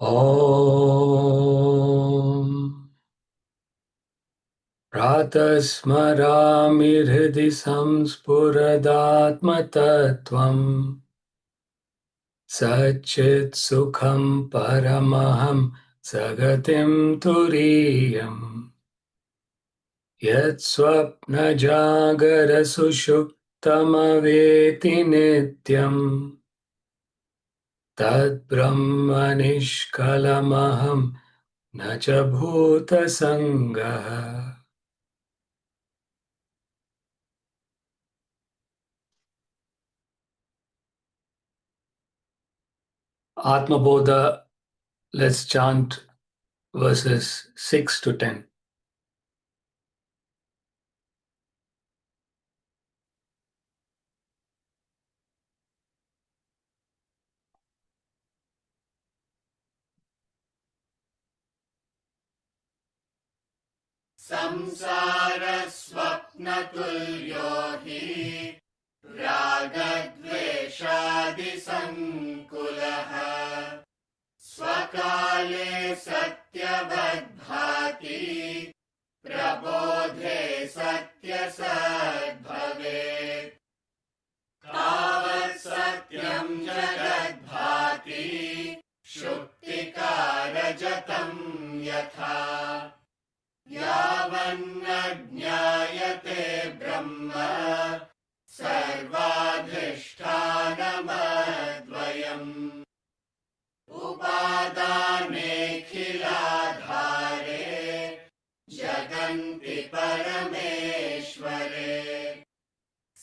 Om Pratasmarami hridhi samspuradatmatattvam Satchit sukham paramaham sagatim turiyam Yat swapna jagara sushuptamaveti nityam Tad brahma nishkalamaham nacha bhuta sangaha. Atmabodha, let's chant verses 6 to 10. संसारस्वप्नतुल्यो हि रागद्वेषादिसङ्कुलः स्वकाले सत्यवद्भाति प्रबोधे सत्यसद्भवेत् तावत् सत्यं जगद्भाति शुक्तिकारजतं यथा यावन्न ज्ञायते ब्रह्म सर्वाधिष्ठानमद्वयम् उपादानेऽखिलाधारे जगन्ति परमेश्वरे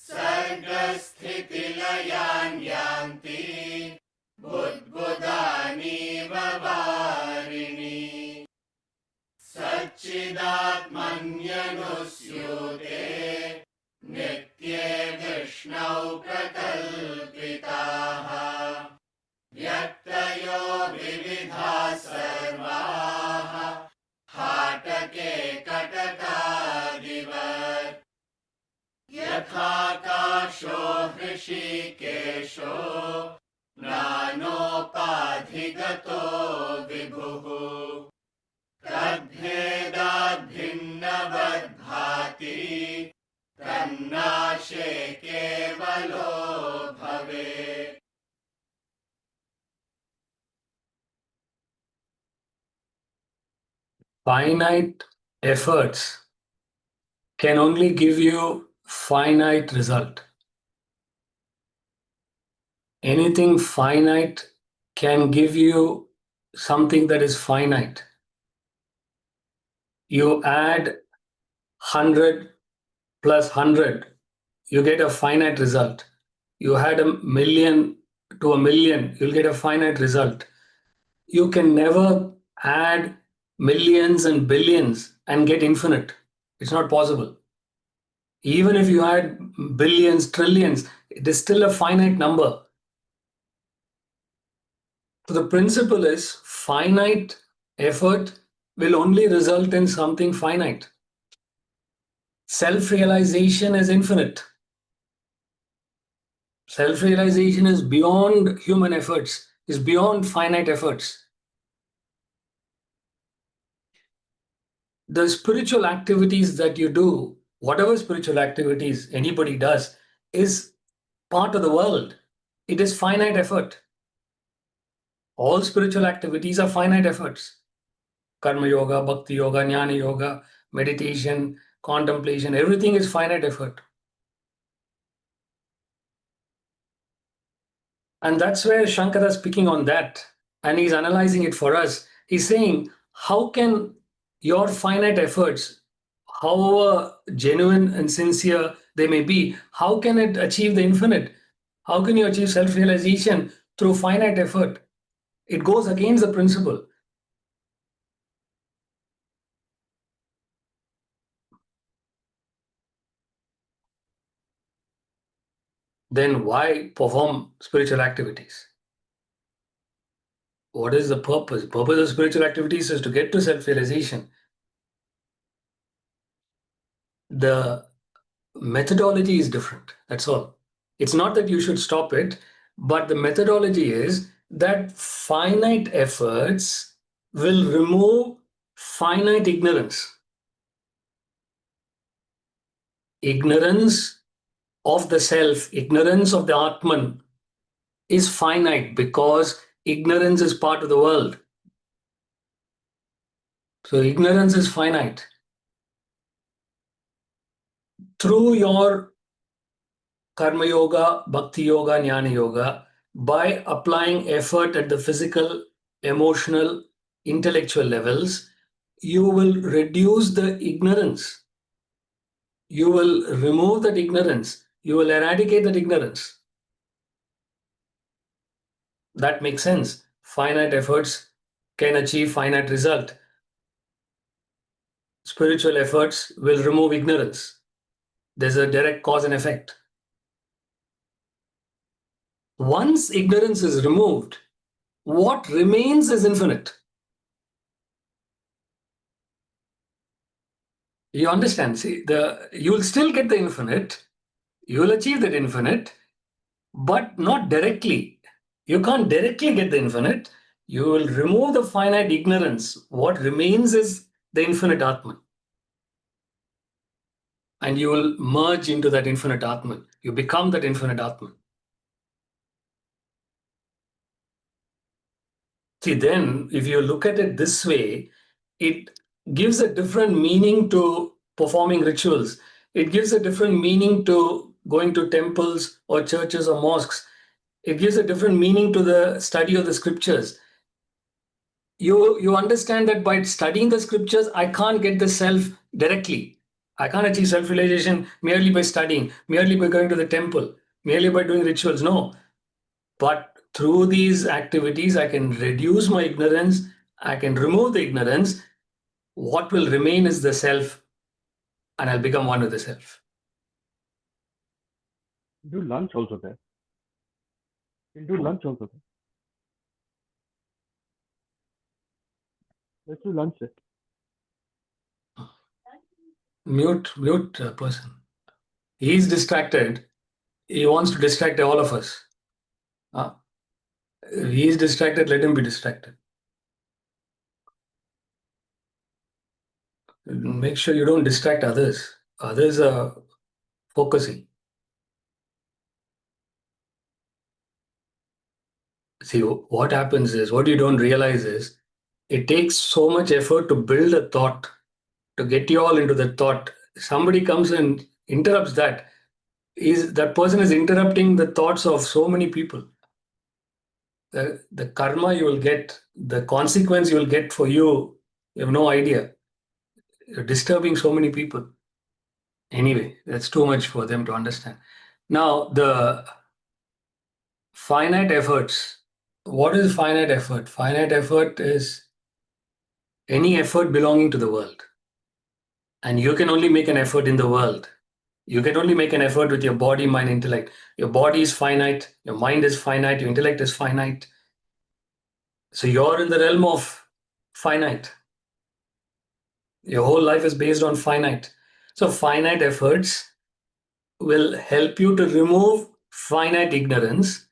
सर्गस्थितिलयान् यान्ति बुद्बुदानीव वारिणि सच्चिदात्मन्यनुस्यूते नित्ये विष्णौ प्रकल्पिताः व्यक्तयो विविधाः सर्वाः हाटके कटकादिवत् यथाकाशो हृषीकेशो नानोपाधिगतो विभुः तद्भेदाद्भिन्नवद्भाति तन्नाशे केवलो भवेत् Finite efforts can only give you finite result. Anything finite can give you something that is finite. You add 100 plus 100, you get a finite result. You add a million to a million, you'll get a finite result. You can never add millions and billions and get infinite. It's not possible. Even if you add billions, trillions, it is still a finite number. So the principle is finite effort will only result in something finite. Self-realization is infinite. Self-realization is beyond human efforts, is beyond finite efforts. The spiritual activities that you do, whatever spiritual activities anybody does, is part of the world. It is finite effort. All spiritual activities are finite efforts. Karma yoga, bhakti yoga, jnana yoga, meditation, contemplation, everything is finite effort. And that's where Shankara is speaking on that. And he's analyzing it for us. He's saying, how can your finite efforts, however genuine and sincere they may be, how can it achieve the infinite? How can you achieve self-realization through finite effort? It goes against the principle. Then why perform spiritual activities? What is the purpose? The purpose of spiritual activities is to get to self-realization. The methodology is different. That's all. It's not that you should stop it, but the methodology is that finite efforts will remove finite ignorance. Ignorance of the self, ignorance of the Atman is finite because ignorance is part of the world. So ignorance is finite. Through your karma yoga, bhakti yoga, jnana yoga, by applying effort at the physical, emotional, intellectual levels, you will reduce the ignorance. You will remove that ignorance. You will eradicate that ignorance. That makes sense. Finite efforts can achieve finite result. Spiritual efforts will remove ignorance. There's a direct cause and effect. Once ignorance is removed, what remains is infinite. You understand? See, you'll still get the infinite, you'll achieve that infinite, but not directly. You can't directly get the infinite. You will remove the finite ignorance. What remains is the infinite Atman. And you will merge into that infinite Atman. You become that infinite Atman. See, then, if you look at it this way, it gives a different meaning to performing rituals. It gives a different meaning to going to temples or churches or mosques. It gives a different meaning to the study of the scriptures. You understand that by studying the scriptures, I can't get the self directly. I can't achieve self-realization merely by studying, merely by going to the temple, merely by doing rituals. No. But through these activities, I can reduce my ignorance. I can remove the ignorance. What will remain is the self, and I'll become one with the self. Do lunch also there. We'll do lunch also there. Let's do lunch there. Mute person. He's distracted. He wants to distract all of us. If he's distracted, let him be distracted. Make sure you don't distract others. Others are focusing. See, what happens is, what you don't realize is, it takes so much effort to build a thought, to get you all into the thought. Somebody comes and interrupts that. That person is interrupting the thoughts of so many people. The karma you will get, the consequence you will get for you, you have no idea. You're disturbing so many people. Anyway, that's too much for them to understand. Now, the finite efforts. What is finite effort? Finite effort is any effort belonging to the world. And you can only make an effort in the world. You can only make an effort with your body, mind, intellect. Your body is finite, your mind is finite, your intellect is finite. So you're in the realm of finite. Your whole life is based on finite. So finite efforts will help you to remove finite ignorance.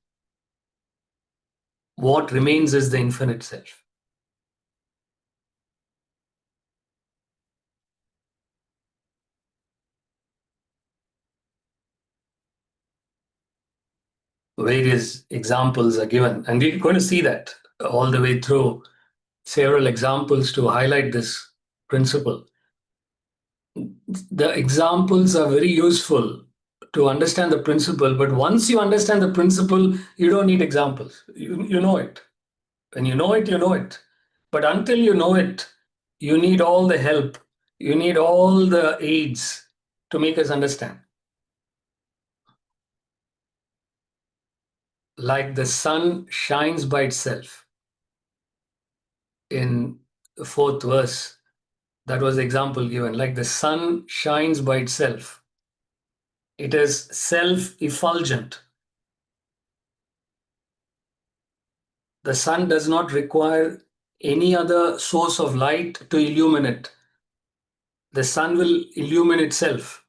What remains is the infinite self. Various examples are given, and we're going to see that all the way through, several examples to highlight this principle. The examples are very useful to understand the principle, but once you understand the principle, you don't need examples. You know it. When you know it, you know it. But until you know it, you need all the help. You need all the aids to make us understand. Like the sun shines by itself. In the fourth verse, that was the example given. Like the sun shines by itself. It is self-effulgent. The sun does not require any other source of light to illuminate. The sun will illumine itself.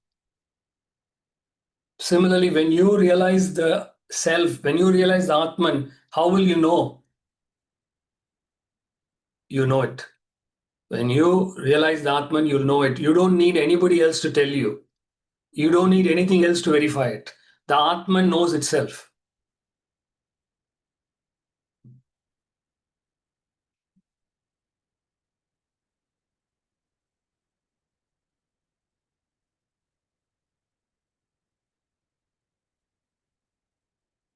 Similarly, when you realize the self, when you realize the Atman, How will you know? You know it. When you realize the Atman, you'll know it. You don't need anybody else to tell you. You don't need anything else to verify it. The Atman knows itself.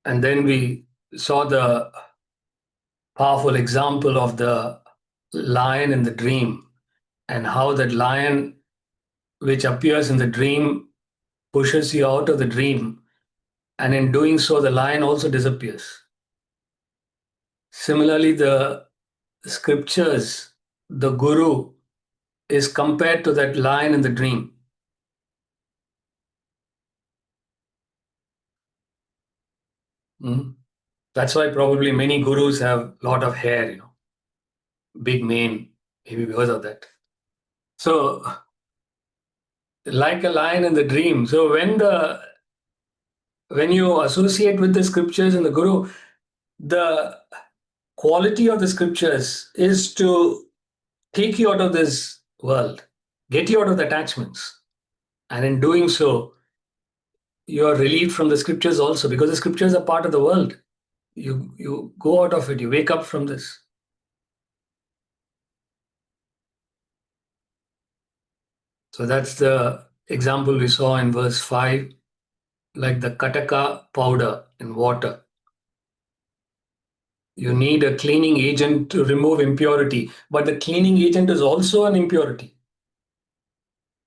And then we saw the powerful example of the lion in the dream, and how that lion, which appears in the dream, pushes you out of the dream. And in doing so, the lion also disappears. Similarly, the scriptures, the guru, is compared to that lion in the dream. That's why probably many gurus have a lot of hair, big mane, maybe because of that. So, like a lion in the dream. So when you associate with the scriptures and the guru, the quality of the scriptures is to take you out of this world, get you out of the attachments. And in doing so, you are relieved from the scriptures also, because the scriptures are part of the world. You go out of it, you wake up from this. So that's the example we saw in verse 5, like the kataka powder in water. You need a cleaning agent to remove impurity, but the cleaning agent is also an impurity.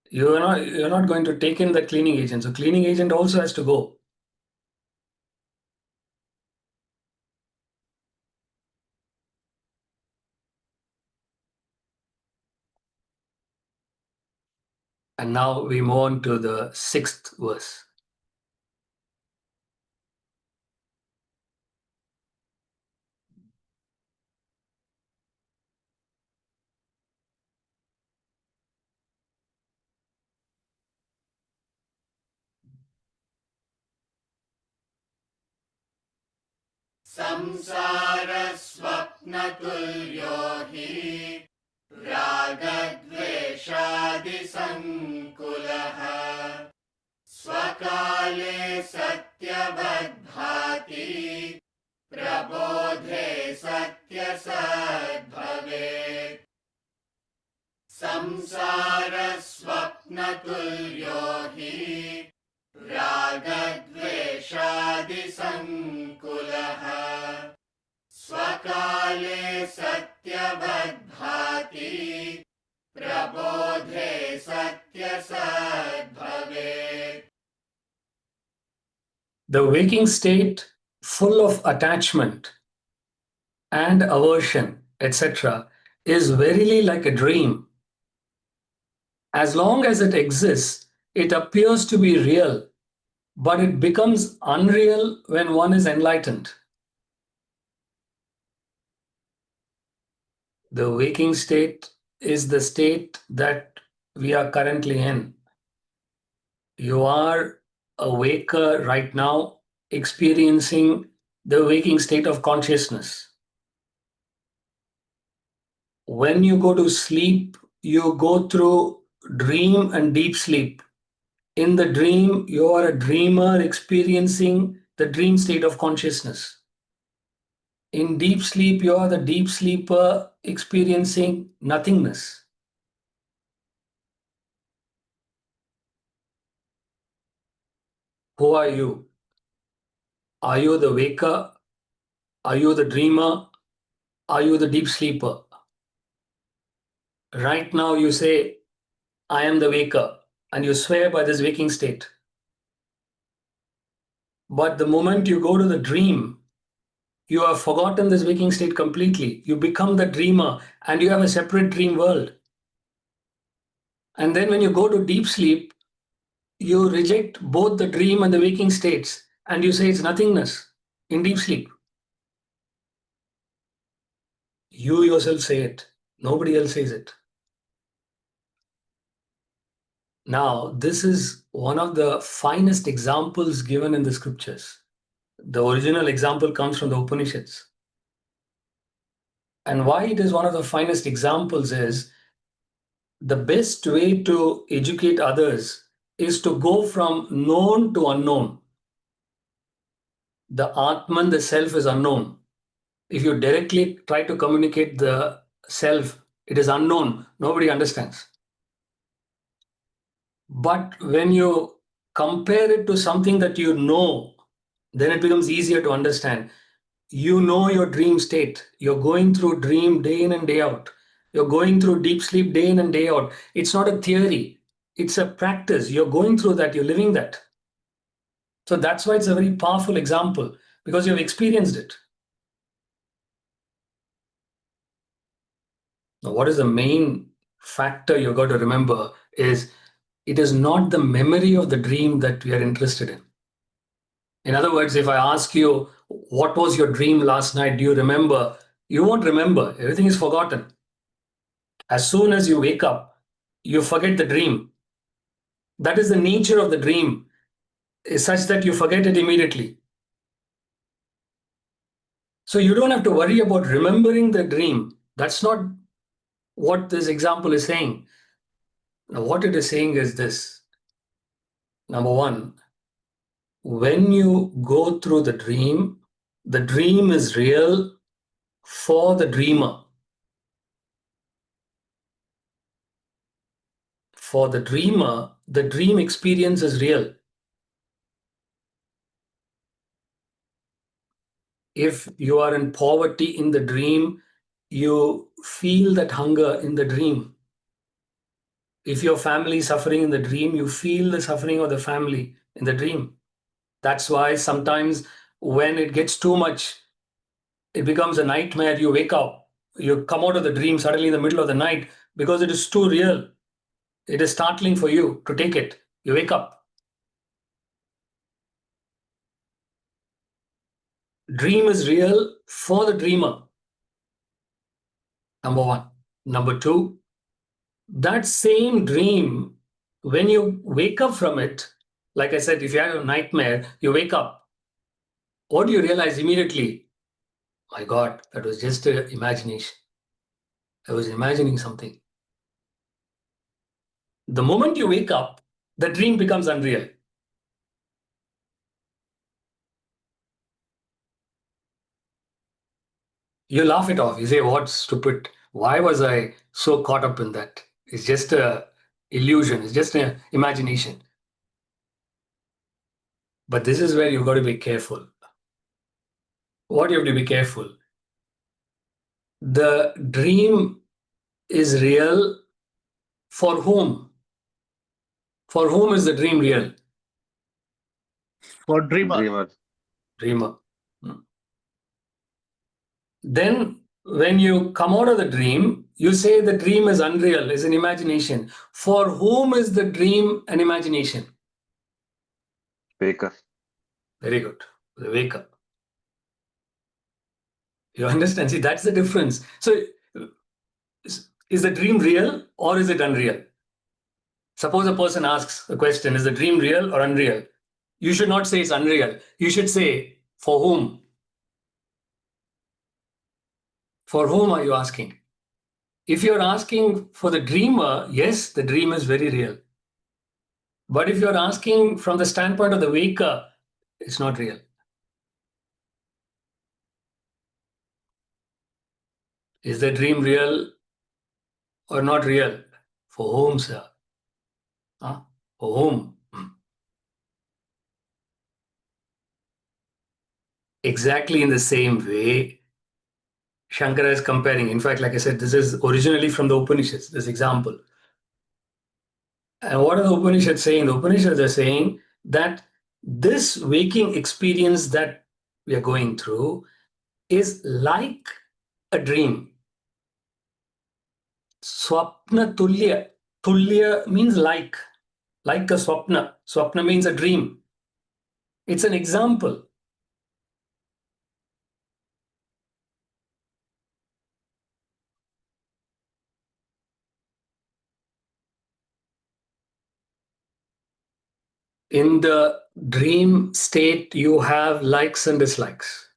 You're not going to take in that cleaning agent. So cleaning agent also has to go. And now we move on to the 6th verse. संसारस्वप्नतुल्यो हि रागद्वेषादिसङ्कुलः स्वकाले सत्यवद्भाति प्रबोधे सत्यसद्भवेत् संसारस्वप्नतुल्यो हि रागद्वेषादिसङ्कुलः स्वकाले सत्यवद्भाति प्रबोधे सत्यसद्भवेत्. The waking state, full of attachment and aversion, etc., is verily like a dream. As long as it exists, it appears to be real, but it becomes unreal when one is enlightened. The waking state is the state that we are currently in. You are a waker right now, experiencing the waking state of consciousness. When you go to sleep, you go through dream and deep sleep. In the dream, you are a dreamer experiencing the dream state of consciousness. In deep sleep, you are the deep sleeper experiencing nothingness. Who are you? Are you the waker? Are you the dreamer? Are you the deep sleeper? Right now, you say, I am the waker, and you swear by this waking state. But the moment you go to the dream, you have forgotten this waking state completely. You become the dreamer, and you have a separate dream world. And then when you go to deep sleep, you reject both the dream and the waking states, and you say it's nothingness in deep sleep. You yourself say it. Nobody else says it. Now, this is one of the finest examples given in the scriptures. The original example comes from the Upanishads. And why it is one of the finest examples is the best way to educate others is to go from known to unknown. The Atman, the self, is unknown. If you directly try to communicate the self, it is unknown. Nobody understands. But when you compare it to something that you know, then it becomes easier to understand. You know your dream state. You're going through dream day in and day out. You're going through deep sleep day in and day out. It's not a theory, it's a practice. You're going through that, you're living that. So that's why it's a very powerful example, because you've experienced it. Now, what is the main factor you've got to remember is it is not the memory of the dream that we are interested in. In other words, if I ask you, what was your dream last night? Do you remember? You won't remember. Everything is forgotten. As soon as you wake up, you forget the dream. That is the nature of the dream, is such that you forget it immediately. So you don't have to worry about remembering the dream. That's not what this example is saying. Now, what it is saying is this. Number one, when you go through the dream is real for the dreamer. For the dreamer, the dream experience is real. If you are in poverty in the dream, you feel that hunger in the dream. If your family is suffering in the dream, you feel the suffering of the family in the dream. That's why sometimes when it gets too much, it becomes a nightmare. You wake up, you come out of the dream suddenly in the middle of the night because it is too real. It is startling for you to take it. You wake up. Dream is real for the dreamer. Number one. Number two, that same dream, when you wake up from it, like I said, if you have a nightmare, you wake up. What do you realize immediately? My God, that was just an imagination. I was imagining something. The moment you wake up, the dream becomes unreal. You laugh it off. You say, what stupid. Why was I so caught up in that? It's just a illusion. It's just an imagination. But this is where you've got to be careful. What you have to be careful? The dream is real for whom? For whom is the dream real? For dreamer. Dreamer. Dreamer. Then when you come out of the dream, you say the dream is unreal, is an imagination. For whom is the dream an imagination? Baker. Very good. The wake up. You understand? See, that's the difference. So is the dream real or is it unreal? Suppose a person asks a question, is the dream real or unreal? You should not say it's unreal. You should say, for whom? For whom are you asking? If you're asking for the dreamer, yes, the dream is very real. But if you're asking from the standpoint of the waker, it's not real. Is the dream real or not real? For whom, sir? Huh? For whom? Exactly in the same way, Shankara is comparing. In fact, like I said, this is originally from the Upanishads, this example. And what are the Upanishads saying? The Upanishads are saying that this waking experience that we are going through is like a dream. Swapna tulya. Tulya means like a swapna. Swapna means a dream. It's an example. In the dream state, you have likes and dislikes.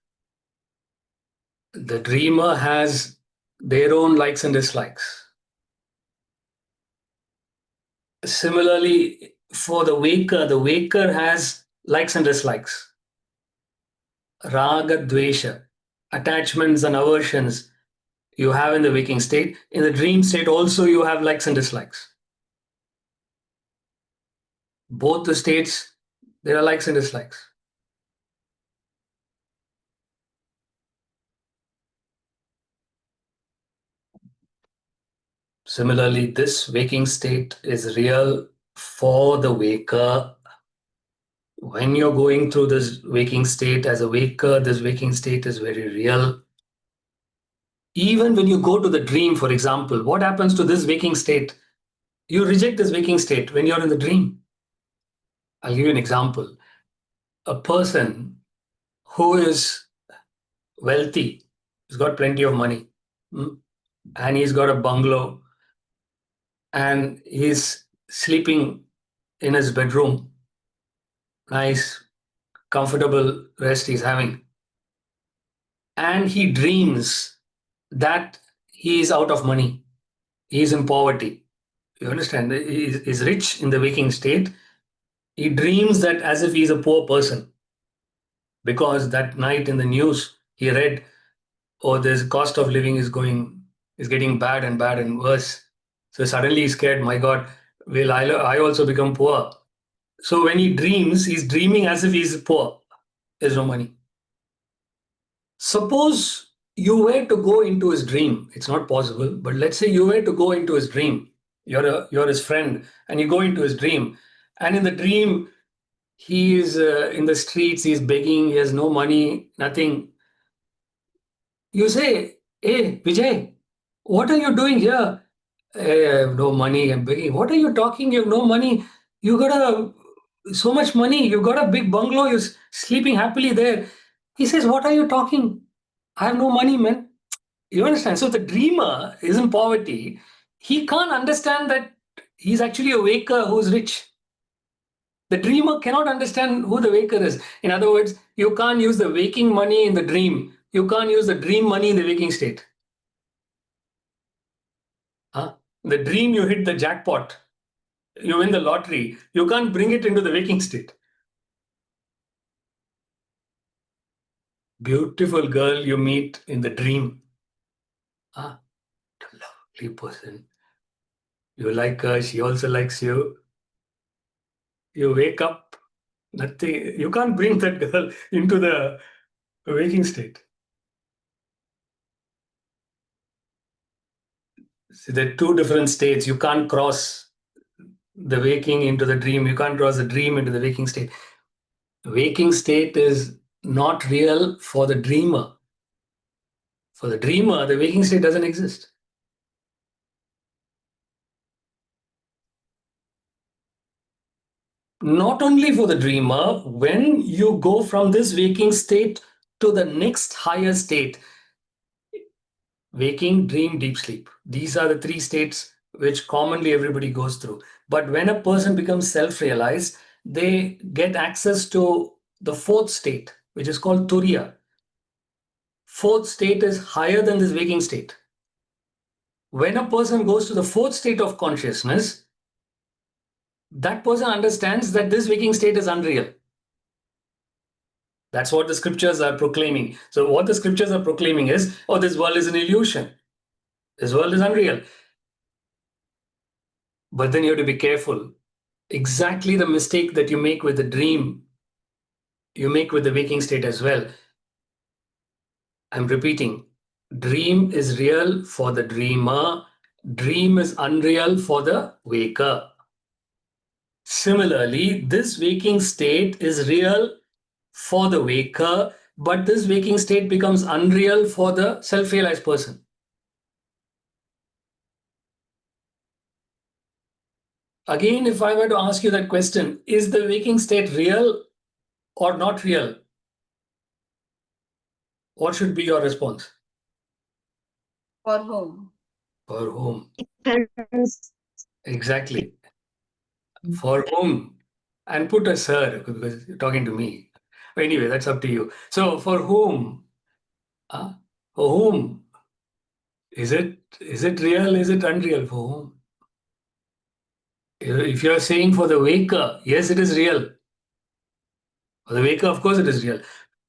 The dreamer has their own likes and dislikes. Similarly, for the waker has likes and dislikes. Raga, dvesha, attachments and aversions you have in the waking state. In the dream state also you have likes and dislikes. Both the states, there are likes and dislikes. Similarly, this waking state is real for the waker. When you're going through this waking state as a waker, this waking state is very real. Even when you go to the dream, for example, what happens to this waking state? You reject this waking state when you're in the dream. I'll give you an example. A person who is wealthy, he's got plenty of money, and he's got a bungalow, and he's sleeping in his bedroom. Nice, comfortable rest he's having. And he dreams that he is out of money. He is in poverty. You understand? He is rich in the waking state. He dreams that as if he is a poor person. Because that night in the news, he read, oh, this cost of living is getting bad and worse. So suddenly he's scared, my God, will I also become poor? So when he dreams, he's dreaming as if he's poor. There's no money. Suppose you were to go into his dream. It's not possible, but let's say you were to go into his dream. You're his friend, and you go into his dream. And in the dream, he is in the streets, he's begging, he has no money, nothing. You say, hey, Vijay, what are you doing here? Hey, I have no money, I'm begging. What are you talking? You have no money. You got so much money. You got a big bungalow. You're sleeping happily there. He says, what are you talking? I have no money, man. You understand? So the dreamer is in poverty. He can't understand that he's actually a waker who's rich. The dreamer cannot understand who the waker is. In other words, you can't use the waking money in the dream. You can't use the dream money in the waking state. Huh? The dream, you hit the jackpot. You win the lottery. You can't bring it into the waking state. Beautiful girl you meet in the dream. Ah, lovely person. You like her, she also likes you. You wake up, nothing. You can't bring that girl into the waking state. See, there are two different states. You can't cross the waking into the dream. You can't cross the dream into the waking state. The waking state is not real for the dreamer. For the dreamer, the waking state doesn't exist. Not only for the dreamer, when you go from this waking state to the next higher state, waking, dream, deep sleep. These are the three states which commonly everybody goes through. But when a person becomes self-realized, they get access to the fourth state, which is called Turiya. Fourth state is higher than this waking state. When a person goes to the fourth state of consciousness, that person understands that this waking state is unreal. That's what the scriptures are proclaiming. So what the scriptures are proclaiming is, oh, this world is an illusion. This world is unreal. But then you have to be careful. Exactly the mistake that you make with the dream, you make with the waking state as well. I'm repeating. Dream is real for the dreamer. Dream is unreal for the waker. Similarly, this waking state is real for the waker, but this waking state becomes unreal for the self-realized person. Again, if I were to ask you that question, is the waking state real or not real? What should be your response? For whom? For whom? Exactly. For whom? and put a sir because you're talking to me. Anyway, that's up to you. So for whom? For whom? Is it real? Is it unreal? For whom? If you're saying for the waker, yes, it is real. For the waker, of course, it is real.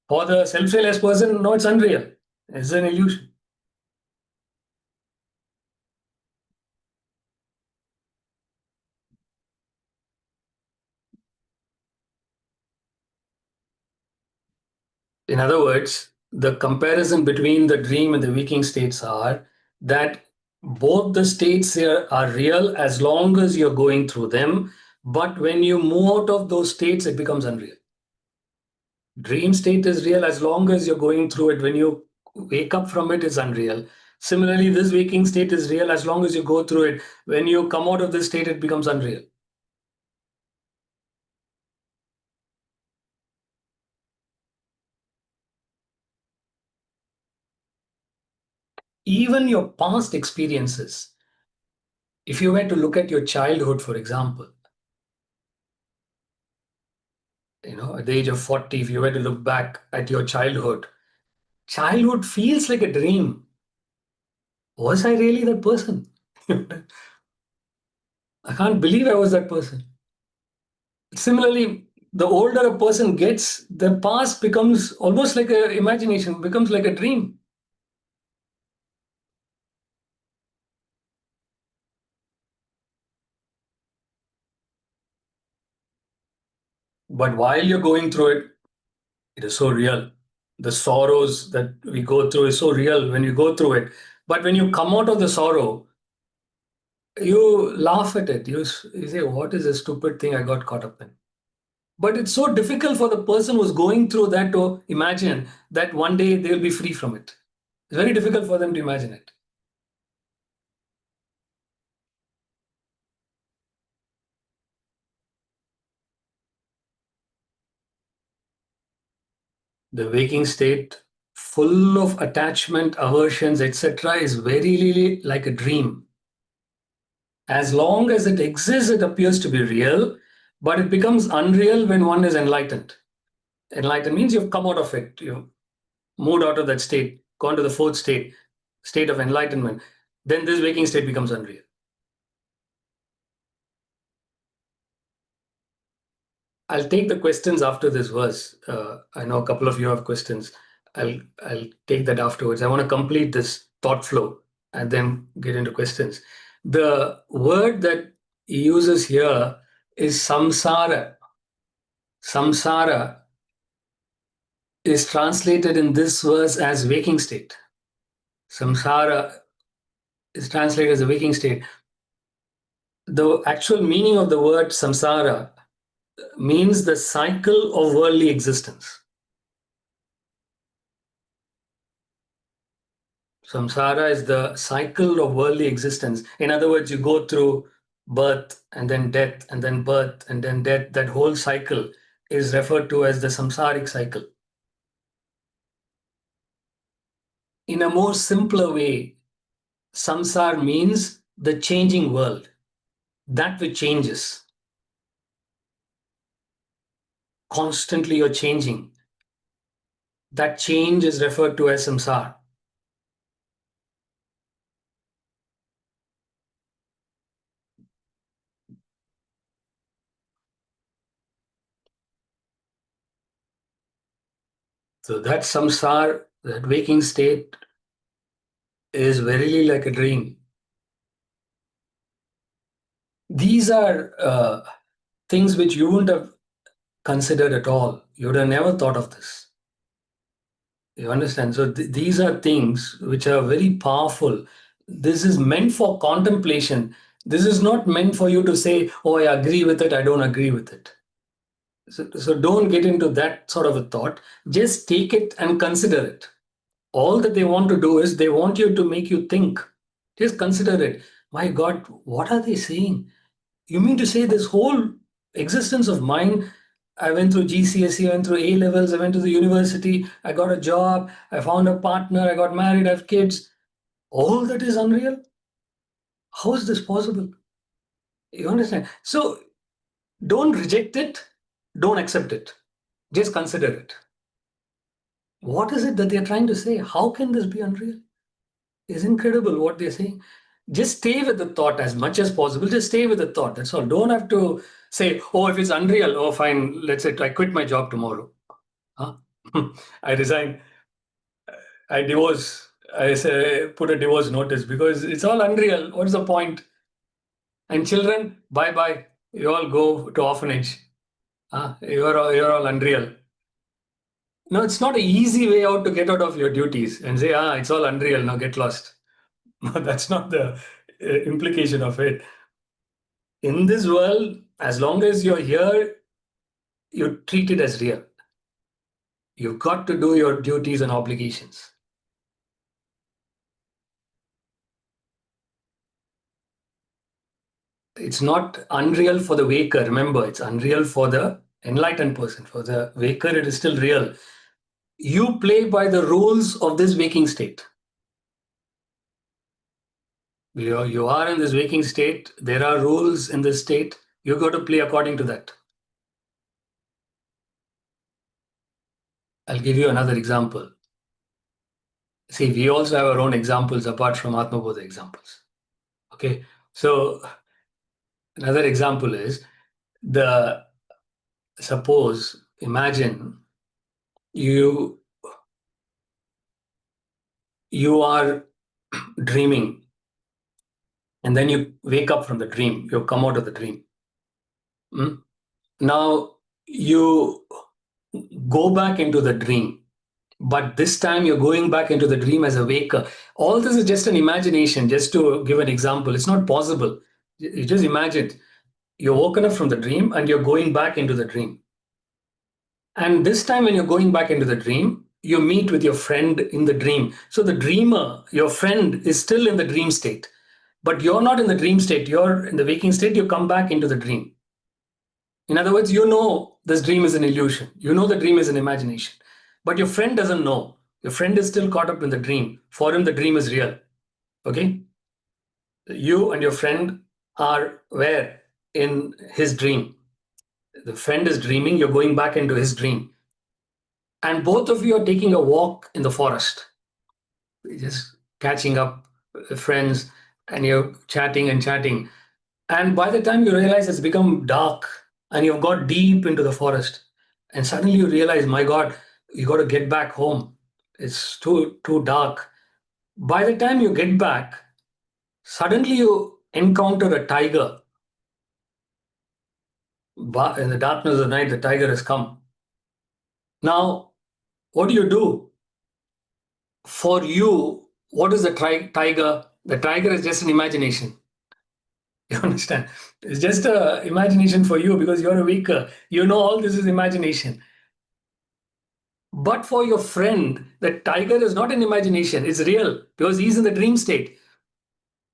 For the self-realized person, no, it's unreal. It's an illusion. In other words, the comparison between the dream and the waking states are that both the states here are real as long as you're going through them. But when you move out of those states, it becomes unreal. Dream state is real as long as you're going through it. When you wake up from it, it's unreal. Similarly, this waking state is real as long as you go through it. When you come out of this state, it becomes unreal. Even your past experiences, if you were to look at your childhood, for example, at the age of 40, if you were to look back at your childhood feels like a dream. Was I really that person? I can't believe I was that person. Similarly, the older a person gets, the past becomes almost like an imagination, becomes like a dream. But while you're going through it, it is so real. The sorrows that we go through is so real when you go through it. But when you come out of the sorrow, you laugh at it. You say, what is a stupid thing I got caught up in? But it's so difficult for the person who's going through that to imagine that one day they'll be free from it. It's very difficult for them to imagine it. The waking state, full of attachment, aversions, etc., is very really like a dream. As long as it exists, it appears to be real, but it becomes unreal when one is enlightened. Enlightened means you've come out of it. You've moved out of that state, gone to the fourth state of enlightenment. Then this waking state becomes unreal. I'll take the questions after this verse. I know a couple of you have questions. I'll take that afterwards. I want to complete this thought flow and then get into questions. The word that he uses here is samsara. Samsara is translated in this verse as waking state. Samsara is translated as a waking state. The actual meaning of the word samsara means the cycle of worldly existence. Samsara is the cycle of worldly existence. In other words, you go through birth and then death and then birth and then death. That whole cycle is referred to as the samsaric cycle. In a more simpler way, samsara means the changing world, that which changes. Constantly you're changing. That change is referred to as samsara. So that samsara, that waking state, is verily like a dream. These are things which you wouldn't have considered at all. You would have never thought of this. You understand? So these are things which are very powerful. This is meant for contemplation. This is not meant for you to say, oh, I agree with it, I don't agree with it. So don't get into that sort of a thought. Just take it and consider it. All that they want to do is they want you to make you think. Just consider it. My God, what are they saying? You mean to say this whole existence of mine, I went through GCSE, I went through A levels, I went to the university, I got a job, I found a partner, I got married, I have kids. All that is unreal? How is this possible? You understand? So Don't reject it. Don't accept it. Just consider it. What is it that they're trying to say? How can this be unreal? It's incredible what they're saying. Just stay with the thought as much as possible. Just stay with the thought. That's all. Don't have to say, oh, if it's unreal, oh, fine. Let's say I quit my job tomorrow. Huh? I resign. I divorce. I say, put a divorce notice because it's all unreal. What's the point? And children, bye bye. You all go to orphanage. You're all unreal. No, it's not an easy way out to get out of your duties and say, it's all unreal. Now get lost. No, that's not the implication of it. In this world, as long as you're here, you treat it as real. You've got to do your duties and obligations. It's not unreal for the waker. Remember, it's unreal for the enlightened person. For the waker, it is still real. You play by the rules of this waking state. You are in this waking state. There are rules in this state. You've got to play according to that. I'll give you another example. See, we also have our own examples apart from Atmabodha examples. Okay, so another example is imagine you are dreaming and then you wake up from the dream. You come out of the dream. Now you go back into the dream, but this time you're going back into the dream as a waker. All this is just an imagination, just to give an example. It's not possible. You just imagine you're woken up from the dream and you're going back into the dream. And this time when you're going back into the dream, you meet with your friend in the dream. So the dreamer, your friend, is still in the dream state. But you're not in the dream state. You're in the waking state. You come back into the dream. In other words, you know this dream is an illusion. You know the dream is an imagination. But your friend doesn't know. Your friend is still caught up in the dream. For him, the dream is real. Okay? You and your friend are where? In his dream. The friend is dreaming. You're going back into his dream. And both of you are taking a walk in the forest. You're just catching up with friends and you're chatting and chatting. And by the time you realize it's become dark and you've got deep into the forest, and suddenly you realize, my God, you got to get back home. It's too dark. By the time you get back, suddenly you encounter a tiger. In the darkness of the night, the tiger has come. Now, what do? For you, what is the tiger? The tiger is just an imagination. You understand? It's just an imagination for you because you're a waker. You know all this is imagination. But for your friend, the tiger is not an imagination. It's real because he's in the dream state.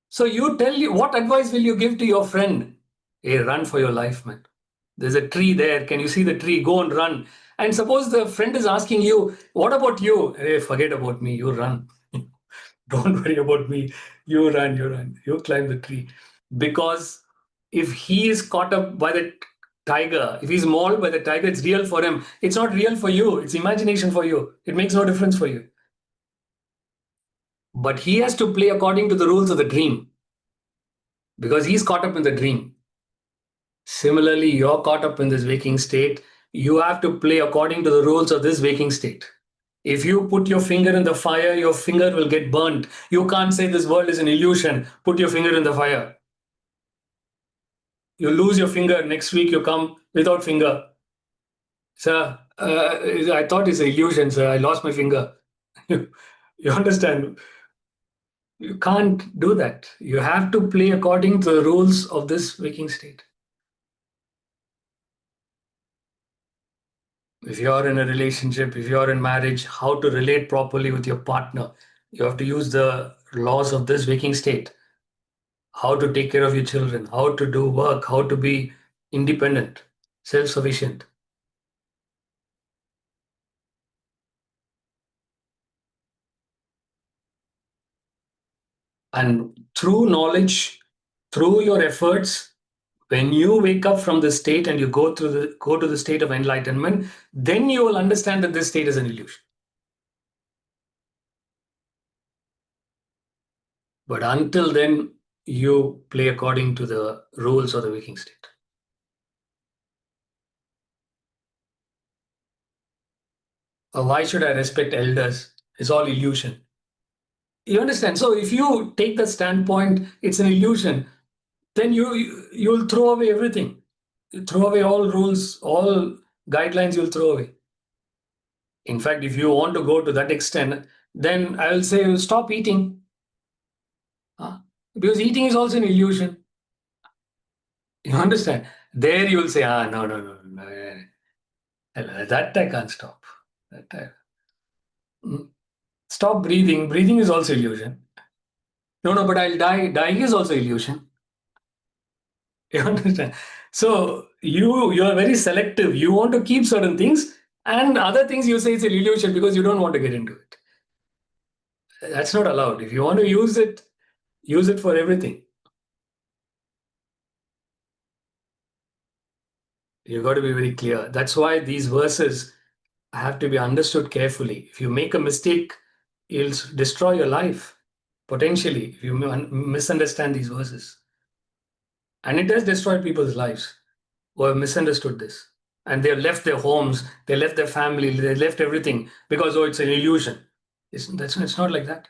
So what advice will you give to your friend? Hey, run for your life, man. There's a tree there. Can you see the tree? Go and run. And suppose the friend is asking you, what about you? Hey, forget about me. You run. Don't worry about me. You run. You climb the tree. Because if he is caught up by the tiger, if he's mauled by the tiger, it's real for him. It's not real for you. It's imagination for you. It makes no difference for you. But he has to play according to the rules of the dream because he's caught up in the dream. Similarly, you're caught up in this waking state. You have to play according to the rules of this waking state. If you put your finger in the fire, your finger will get burnt. You can't say this world is an illusion. Put your finger in the fire. You lose your finger. Next week, you come without finger. Sir, I thought it's an illusion, sir. I lost my finger. You understand? You can't do that. You have to play according to the rules of this waking state. If you're in a relationship, if you're in marriage, how to relate properly with your partner, you have to use the laws of this waking state. How to take care of your children, how to do work, how to be independent, self-sufficient. And through knowledge, through your efforts, When you wake up from this state and you go to the state of enlightenment, then you will understand that this state is an illusion. But until then, you play according to the rules of the waking state. Why should I respect elders? It's all illusion. You understand? So if you take the standpoint, it's an illusion, then you'll throw away everything. You throw away all rules, all guidelines you'll throw away. In fact, if you want to go to that extent, then I will say stop eating. Because eating is also an illusion. You understand? There you will say, no. That I can't stop. Stop breathing. Breathing is also illusion. No, but I'll die. Dying is also illusion. You understand? So you are very selective. You want to keep certain things, and other things you say it's an illusion because you don't want to get into it. That's not allowed. If you want to use it for everything. You've got to be very clear. That's why these verses have to be understood carefully. If you make a mistake, you'll destroy your life, potentially, if you misunderstand these verses. And it has destroyed people's lives who have misunderstood this. And they have left their homes, they left their family, they left everything because, it's an illusion. It's not like that.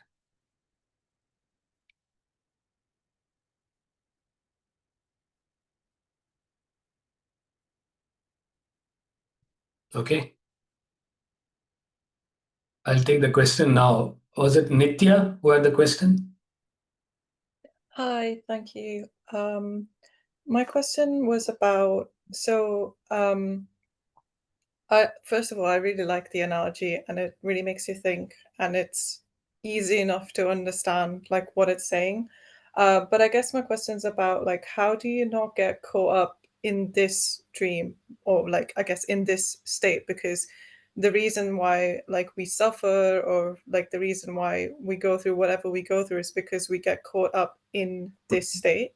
Okay. I'll take the question now. Was it Nitya who had the question? Hi, thank you. My question was about, first of all, I really like the analogy and it really makes you think, and it's easy enough to understand like what it's saying. But I guess my question's about like, how do you not get caught up in this dream, or like, I guess in this state? Because the reason why like we suffer, or like the reason why we go through whatever we go through, is because we get caught up in this state.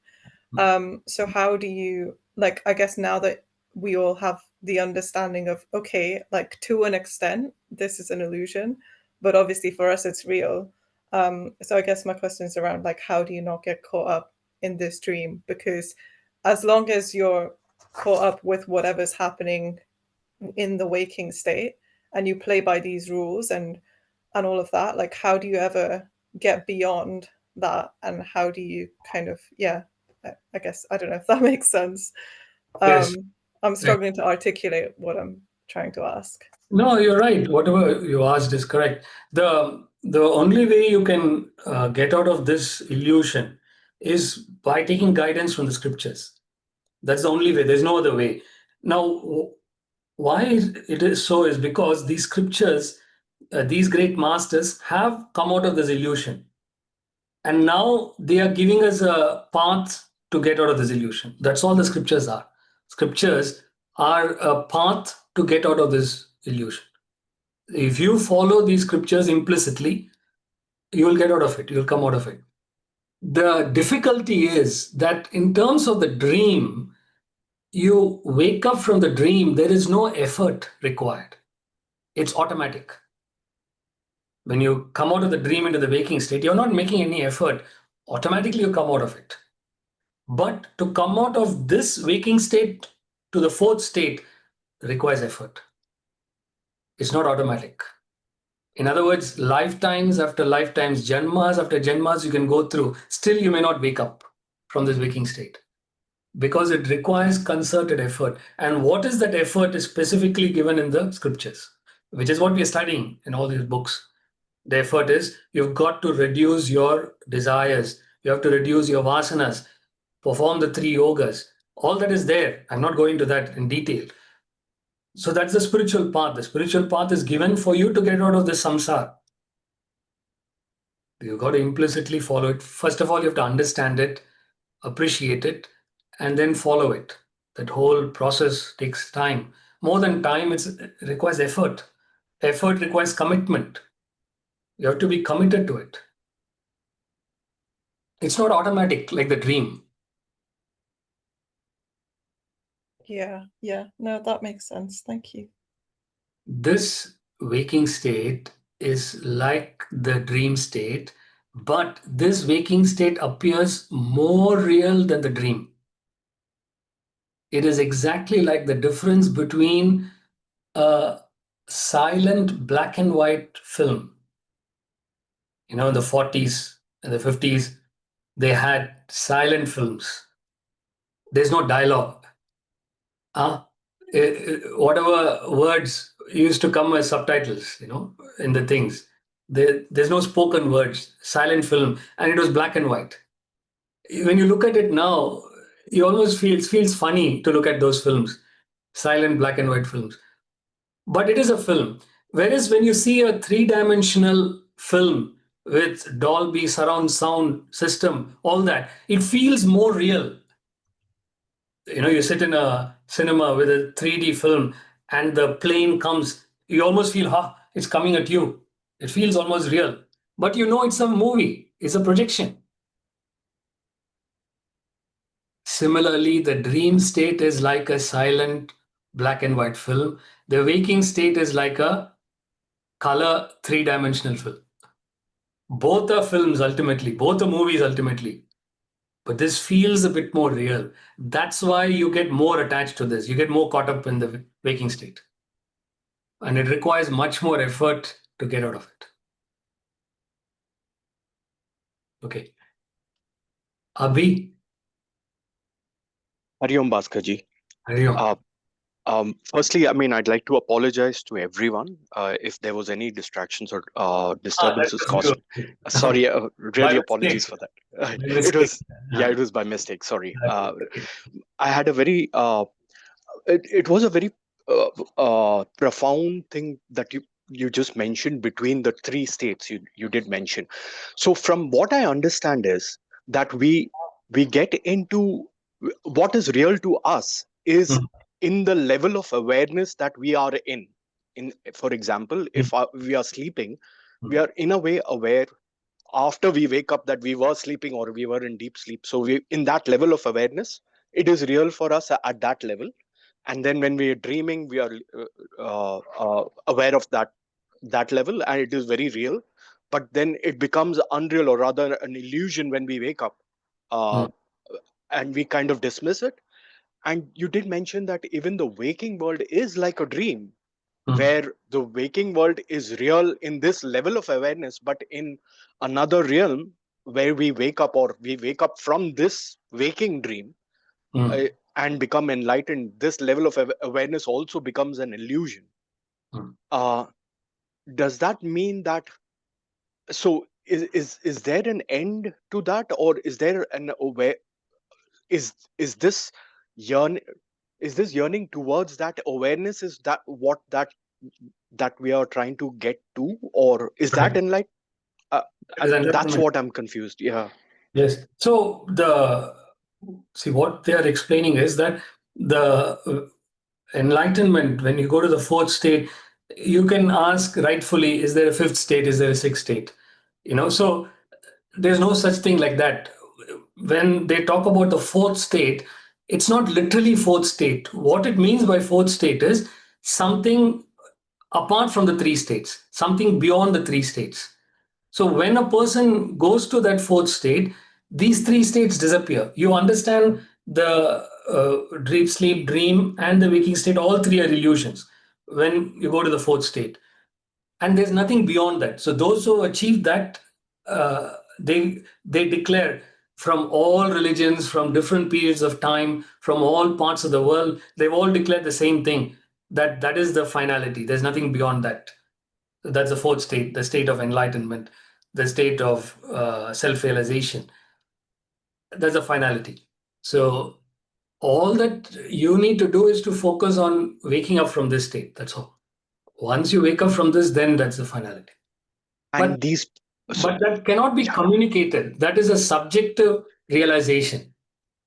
So how do you, like, I guess now that we all have the understanding of, okay, like to an extent, this is an illusion, but obviously for us it's real. So I guess my question is around like, how do you not get caught up in this dream? Because as long as you're caught up with whatever's happening in the waking state and you play by these rules and all of that, like how do you ever get beyond that, and how do you kind of, I guess, I don't know if that makes sense. Yes. I'm struggling to articulate what I'm trying to ask. No, you're right. Whatever you asked is correct. The only way you can get out of this illusion is by taking guidance from the scriptures. That's the only way. There's no other way. Now, why it is so is because these scriptures, these great masters have come out of this illusion. And now they are giving us a path to get out of this illusion. That's all the scriptures are. Scriptures are a path to get out of this illusion. If you follow these scriptures implicitly, you will get out of it. You'll come out of it. The difficulty is that in terms of the dream, you wake up from the dream, there is no effort required. It's automatic. When you come out of the dream into the waking state, you're not making any effort. Automatically, you come out of it. But to come out of this waking state to the fourth state requires effort. It's not automatic. In other words, lifetimes after lifetimes, janmas after janmas you can go through. Still, you may not wake up from this waking state because it requires concerted effort. And what is that effort is specifically given in the scriptures, which is what we are studying in all these books. The effort is you've got to reduce your desires. You have to reduce your vasanas, perform the 3 yogas. All that is there. I'm not going to that in detail. So that's the spiritual path. The spiritual path is given for you to get out of the samsara. You've got to implicitly follow it. First of all, you have to understand it, appreciate it, and then follow it. That whole process takes time. More than time, it requires effort. Effort requires commitment. You have to be committed to it. It's not automatic like the dream. Yeah. No, that makes sense. Thank you. This waking state is like the dream state, but this waking state appears more real than the dream. It is exactly like the difference between a silent black and white film. In the 40s and the 50s, they had silent films. There's no dialogue. Whatever words used to come as subtitles, in the things. There's no spoken words, silent film, and it was black and white. When you look at it now, you almost feels funny to look at those films, silent black and white films. But it is a film. Whereas when you see a three-dimensional film with Dolby surround sound system, all that, it feels more real. You sit in a cinema with a 3D film and the plane comes, you almost feel, it's coming at you. It feels almost real. But it's a movie, it's a projection. Similarly, the dream state is like a silent black and white film. The waking state is like a color three-dimensional film. Both are films ultimately, both are movies ultimately. But this feels a bit more real. That's why you get more attached to this. You get more caught up in the waking state. And it requires much more effort to get out of it. Okay. Abhi? Hari Om, Bhaskarji. Hari Om. Firstly, I'd like to apologize to everyone if there was any distractions or disturbances caused. Sorry, really apologies for that. It was by mistake. Sorry. I had a very, it was a very profound thing that you just mentioned between the three states you did mention. So from what I understand is that we get into what is real to us is in the level of awareness that we are in. For example, if we are sleeping, we are in a way aware after we wake up that we were sleeping or we were in deep sleep. So we, in that level of awareness, it is real for us at that level. And then when we are dreaming, we are aware of that level, and it is very real. But then it becomes unreal, or rather an illusion, when we wake up, and we kind of dismiss it. And you did mention that even the waking world is like a dream, where the waking world is real in this level of awareness, but in another realm where we wake up, or we wake up from this waking dream and become enlightened, this level of awareness also becomes an illusion. Does that mean that, so is there an end to that, or is there an is this yearning towards that awareness, is that what that we are trying to get to, or is that enlightenment? That's what I'm confused. Yeah. Yes. So what they are explaining is that the enlightenment, when you go to the fourth state, you can ask rightfully, is there a fifth state? Is there a sixth state? So there's no such thing like that. When they talk about the fourth state, it's not literally fourth state. What it means by fourth state is something apart from the three states, something beyond the three states. So when a person goes to that fourth state, these three states disappear. You understand the dream, sleep, dream, and the waking state, all three are illusions when you go to the fourth state. And there's nothing beyond that. So those who achieve that, they declare, from all religions, from different periods of time, from all parts of the world, they've all declared the same thing, that is the finality. There's nothing beyond that. That's the fourth state, the state of enlightenment, the state of self-realization. That's a finality. So all that you need to do is to focus on waking up from this state. That's all. Once you wake up from this, then that's the finality. And but that cannot be communicated. That is a subjective realization.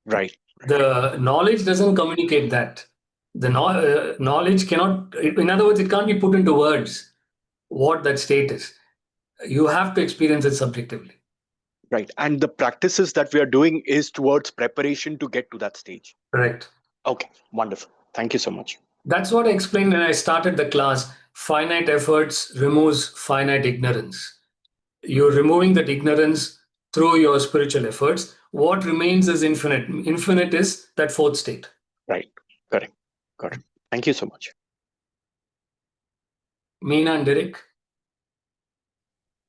Right. The knowledge doesn't communicate that. The knowledge cannot, in other words, it can't be put into words what that state is. You have to experience it subjectively. Right. And the practices that we are doing is towards preparation to get to that stage. Correct. Okay, wonderful. Thank you so much. That's what I explained when I started the class. Finite efforts removes finite ignorance. You're removing that ignorance through your spiritual efforts. What remains is infinite. Infinite is that fourth state. Right. Correct. Got it. Thank you so much. Meena and Derek,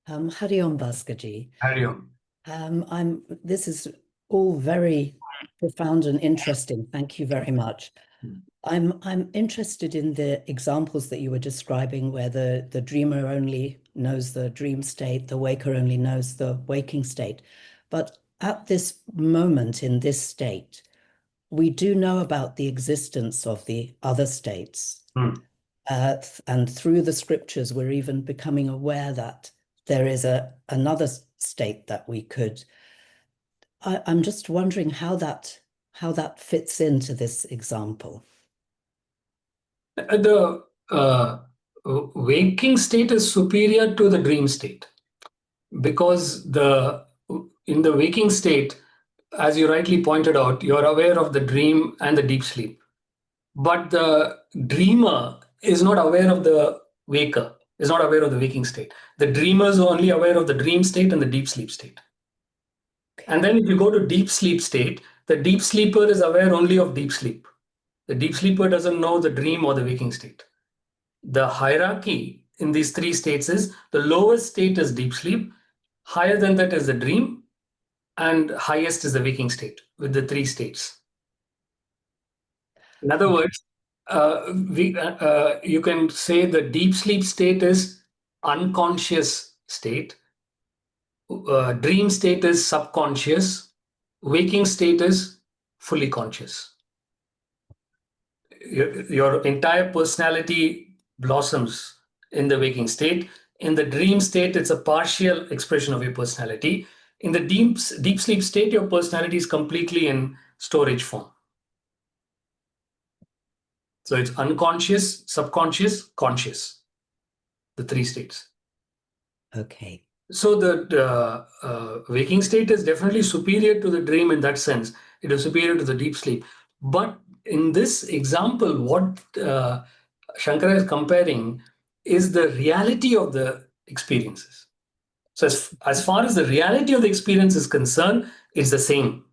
Hari Om Bhaskarji. carry on. This is all very profound and interesting. Thank you very much. I'm interested in the examples that you were describing where the dreamer only knows the dream state, the waker only knows the waking state. But at this moment in this state, we do know about the existence of the other states. And through the scriptures, we're even becoming aware that there is another state that we could. I'm just wondering how that fits into this example. The waking state is superior to the dream state because in the waking state, as you rightly pointed out, you're aware of the dream and the deep sleep. But the dreamer is not aware of the waker, is not aware of the waking state. The dreamer is only aware of the dream state and the deep sleep state. And then if you go to deep sleep state, the deep sleeper is aware only of deep sleep. The deep sleeper doesn't know the dream or the waking state. The hierarchy in these three states is the lowest state is deep sleep, higher than that is the dream, and highest is the waking state with the three states. In other words, you can say the deep sleep state is unconscious state, dream state is subconscious, waking state is fully conscious. Your entire personality blossoms in the waking state. In the dream state, it's a partial expression of your personality. In the deep sleep state, your personality is completely in storage form. So it's unconscious, subconscious, conscious, the three states. Okay. So the waking state is definitely superior to the dream in that sense. It is superior to the deep sleep. But in this example, what Shankara is comparing is the reality of the experiences. So as far as the reality of the experience is concerned, it's the same.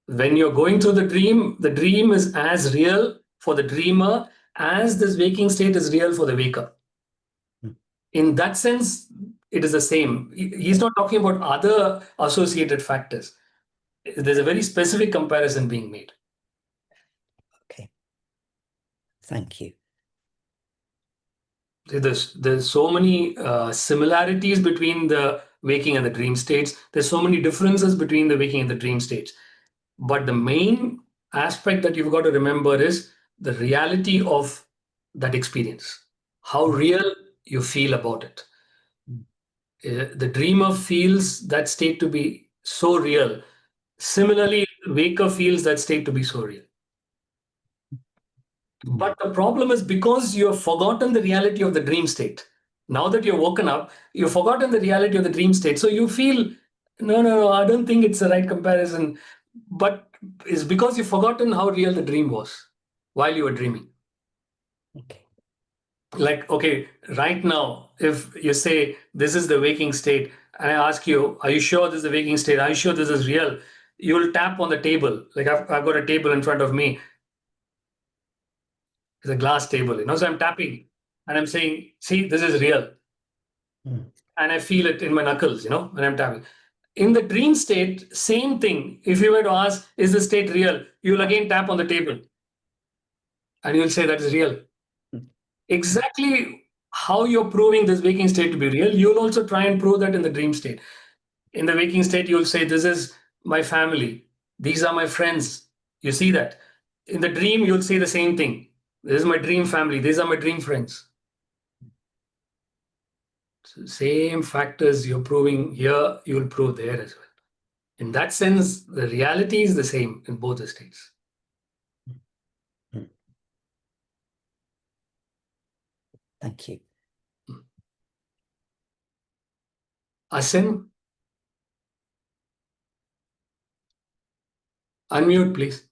When you're going through the dream is as real for the dreamer as this waking state is real for the waker. In that sense, it is the same. He's not talking about other associated factors. There's a very specific comparison being made. Okay. Thank you. There's so many similarities between the waking and the dream states. There's so many differences between the waking and the dream states. But the main aspect that you've got to remember is the reality of that experience, how real you feel about it. The dreamer feels that state to be so real. Similarly, waker feels that state to be so real. But the problem is because you have forgotten the reality of the dream state. Now that you're woken up, you've forgotten the reality of the dream state. So you feel, no, I don't think it's the right comparison. But it's because you've forgotten how real the dream was while you were dreaming. Okay. Like, okay, right now, if you say this is the waking state, and I ask you, are you sure this is the waking state? Are you sure this is real? You'll tap on the table. Like I've got a table in front of me. It's a glass table, so I'm tapping and I'm saying, see, this is real. And I feel it in my knuckles, when I'm tapping. In the dream state, same thing. If you were to ask, is the state real? You'll again tap on the table and you'll say that is real. Exactly how you're proving this waking state to be real, you'll also try and prove that in the dream state. In the waking state, you'll say, this is my family. These are my friends. You see that. In the dream, you'll say the same thing. This is my dream family. These are my dream friends. So same factors you're proving here, you'll prove there as well. In that sense, the reality is the same in both the states. Thank you. Asim, unmute, please.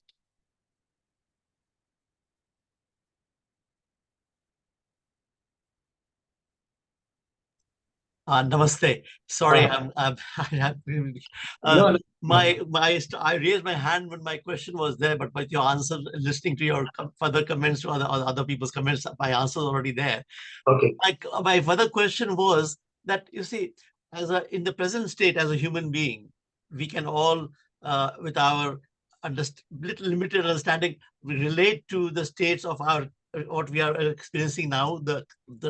Namaste. Sorry, No, I raised my hand when my question was there, but with your answer, listening to your further comments to other people's comments, my answer is already there. okay. My further question was that, you see, in the present state, as a human being, we can all, with our little limited understanding, we relate to the states of our what we are experiencing now, the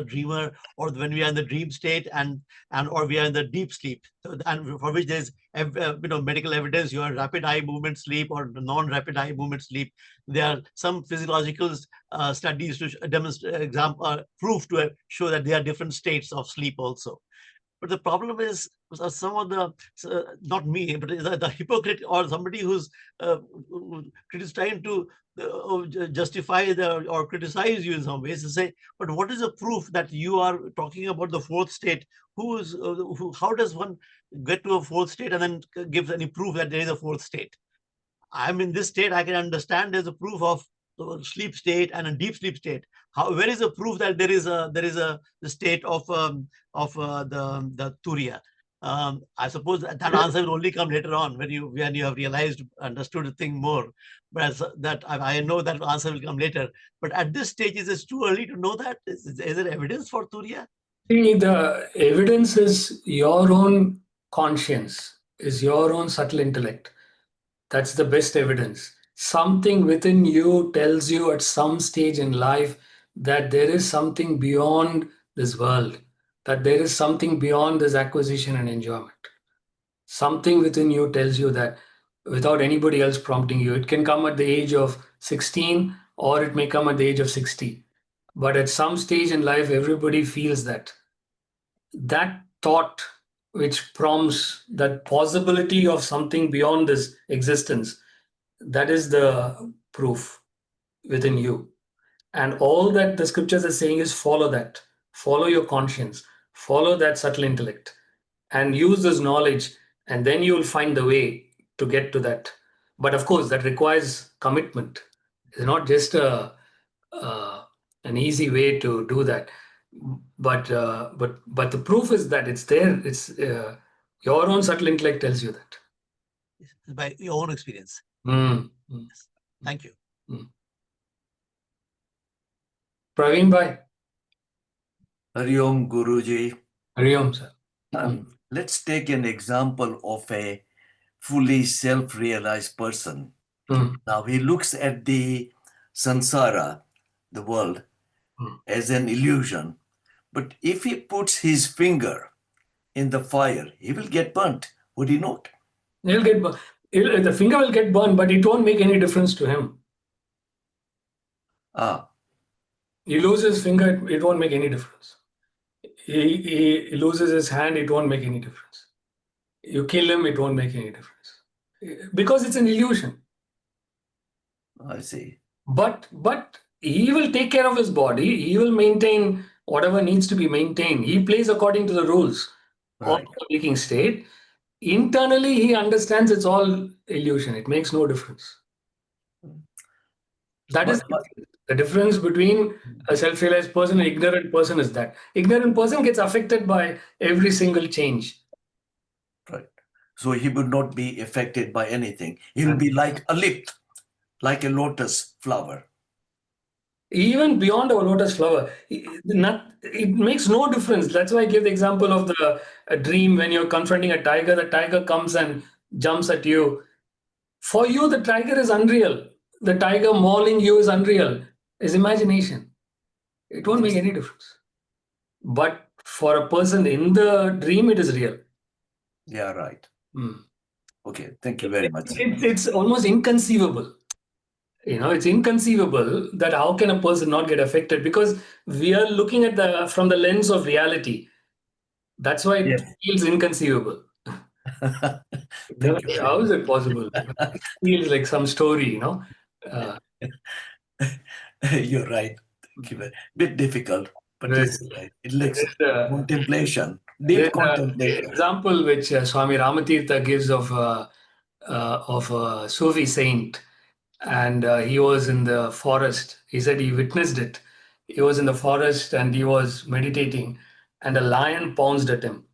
dreamer, or when we are in the dream state, and or we are in the deep sleep, and for which there's medical evidence. You are rapid eye movement sleep or non-rapid eye movement sleep. There are some physiological studies to demonstrate proof to show that there are different states of sleep also. But the problem is some of the, not me, but the hypocrite or somebody who's trying to justify or criticize you in some ways, to say, but what is the proof that you are talking about the fourth state? How does one get to a fourth state and then give any proof that there is a fourth state? I'm in this state, I can understand there's a proof of sleep state and a deep sleep state. Where is the proof that there is the state of the Turiya? I suppose that answer will only come later on when you have understood the thing more. But I know that answer will come later. But at this stage, is it too early to know that? Is there evidence for Turiya? See, the evidence is your own conscience, is your own subtle intellect. That's the best evidence. Something within you tells you at some stage in life that there is something beyond this world, that there is something beyond this acquisition and enjoyment. Something within you tells you that without anybody else prompting you. It can come at the age of 16 or it may come at the age of 60. But at some stage in life, everybody feels that. That thought which prompts that possibility of something beyond this existence, that is the proof within you. And all that the scriptures are saying is follow that. Follow your conscience. Follow that subtle intellect. And use this knowledge. And then you will find the way to get to that. But of course, that requires commitment. It's not just an easy way to do that. But the proof is that it's there. It's your own subtle intellect tells you that. By your own experience. Mm. Yes. Thank you. Praveen bhai. Hari Om Guruji. Hari Om, sir. Let's take an example of a fully self-realized person. Now he looks at the samsara, the world, as an illusion. But if he puts his finger in the fire, he will get burnt. Would he not? He'll get burnt. The finger will get burned, but it won't make any difference to him. He loses his finger, it won't make any difference. He loses his hand, it won't make any difference. You kill him, it won't make any difference. Because it's an illusion. I see. But he will take care of his body. He will maintain whatever needs to be maintained. He plays according to the rules of the waking state. Internally, he understands it's all illusion. It makes no difference. That is the difference between a self-realized person and ignorant person is that. Ignorant person gets affected by every single change. Right. So he would not be affected by anything. He will be like a lip, like a lotus flower. Even beyond a lotus flower, it makes no difference. That's why I give the example of a dream when you're confronting a tiger. The tiger comes and jumps at you. For you, the tiger is unreal. The tiger mauling you is unreal. It's imagination. It won't make any difference. But for a person in the dream, it is real. Yeah, right. Okay, thank you very much. It's almost inconceivable. It's inconceivable that how can a person not get affected, because we are looking at from the lens of reality. That's why it feels inconceivable. How is it possible? It feels like some story, You're right. Bit difficult, but it's right. It looks contemplation, deep contemplation. Example which Swami Ramatirtha gives of a Sufi saint, and he was in the forest. He said he witnessed it. He was in the forest and he was meditating, and a lion pounced at him.